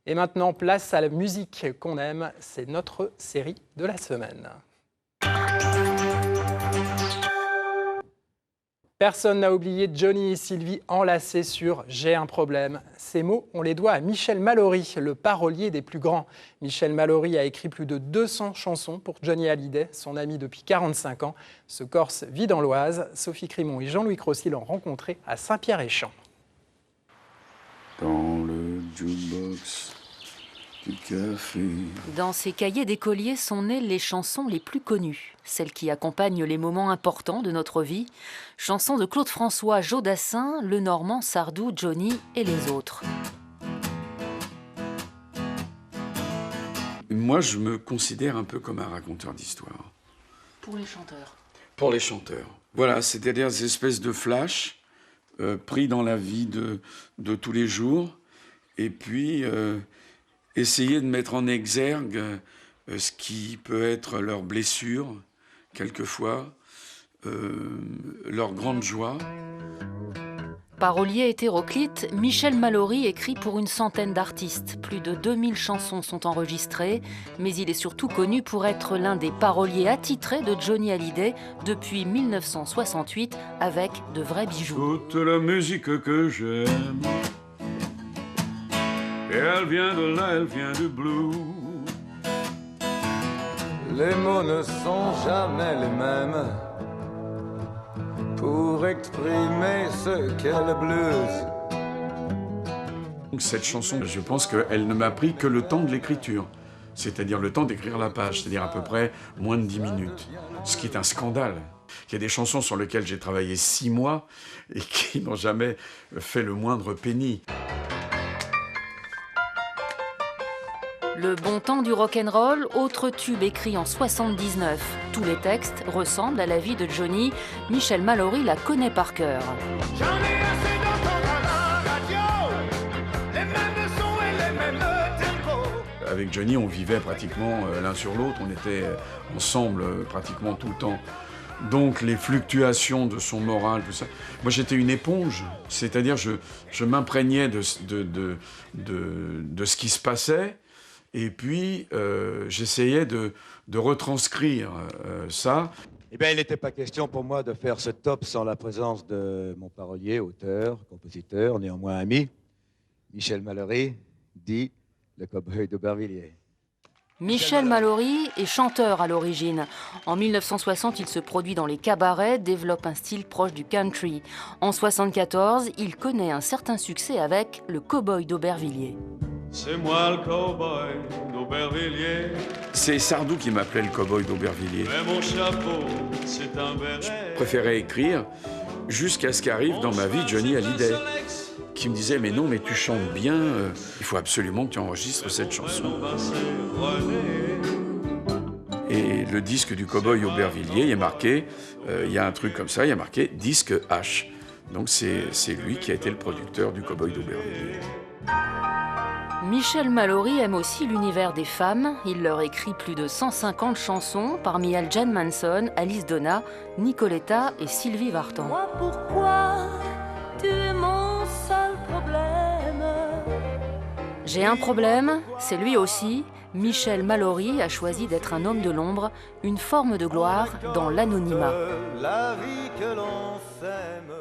Et maintenant, place à la musique qu'on aime. C'est notre série de la semaine. Personne n'a oublié Johnny et Sylvie enlacés sur « J'ai un problème ». Ces mots, on les doit à Michel Mallory, le parolier des plus grands. Michel Mallory a écrit plus de 200 chansons pour Johnny Hallyday, son ami depuis 45 ans. Ce Corse vit dans l'Oise. Sophie Crimon et Jean-Louis Crossi l'ont rencontré à Saint-Pierre-et-Champ. Dans le jukebox du café. Dans ces cahiers d'écoliers sont nées les chansons les plus connues, celles qui accompagnent les moments importants de notre vie. Chansons de Claude François, Joe Dassin, Lenormand, Sardou, Johnny et les autres. Moi, je me considère un peu comme un raconteur d'histoire. Pour les chanteurs. Pour les chanteurs. Voilà, c'est-à-dire des espèces de flashs pris dans la vie de tous les jours, et puis essayer de mettre en exergue ce qui peut être leur blessure, quelquefois, leur grande joie. Parolier hétéroclite, Michel Mallory écrit pour une centaine d'artistes. Plus de 2000 chansons sont enregistrées, mais il est surtout connu pour être l'un des paroliers attitrés de Johnny Hallyday depuis 1968 avec de vrais bijoux. Toute la musique que j'aime, et elle vient de là, elle vient du blues. Les mots ne sont jamais les mêmes pour exprimer ce qu'est le blues. Cette chanson, je pense qu'elle ne m'a pris que le temps de l'écriture, c'est-à-dire le temps d'écrire la page, c'est-à-dire à peu près moins de 10 minutes, ce qui est un scandale. Il y a des chansons sur lesquelles j'ai travaillé 6 mois et qui n'ont jamais fait le moindre penny. Le bon temps du rock'n'roll, autre tube écrit en 79. Tous les textes ressemblent à la vie de Johnny. Michel Mallory la connaît par cœur. J'en ai assez d'entendre à la radio les mêmes sons et les mêmes tempos. Avec Johnny, on vivait pratiquement l'un sur l'autre, on était ensemble pratiquement tout le temps. Donc les fluctuations de son moral, tout ça. Moi j'étais une éponge, c'est-à-dire je m'imprégnais de ce qui se passait. Et puis, j'essayais de retranscrire ça. Eh bien, il n'était pas question pour moi de faire ce top sans la présence de mon parolier, auteur, compositeur, néanmoins ami, Michel Mallory, dit le cow-boy d'Aubervilliers. Michel Mallory est chanteur à l'origine. En 1960, il se produit dans les cabarets, développe un style proche du country. En 1974, il connaît un certain succès avec le cow-boy d'Aubervilliers. C'est moi le cow-boy d'Aubervilliers. C'est Sardou qui m'appelait le cow-boy d'Aubervilliers. Mais mon chapeau, c'est un béret. Je préférais écrire jusqu'à ce qu'arrive dans ma vie Johnny Hallyday, qui me disait « Mais non, mais tu chantes bien, il faut absolument que tu enregistres cette chanson. » Et le disque du cow-boy Aubervilliers, il y a marqué, il y a un truc comme ça, il y a marqué « Disque H ». Donc c'est lui qui a été le producteur du cow-boy d'Aubervilliers. Michel Mallory aime aussi l'univers des femmes. Il leur écrit plus de 150 chansons, parmi elles Jane Manson, Alice Donna, Nicoletta et Sylvie Vartan. Moi, pourquoi tu es mon seul problème? J'ai un problème, c'est lui aussi. Michel Mallory a choisi d'être un homme de l'ombre, une forme de gloire dans l'anonymat. La vie que l'on s'aime.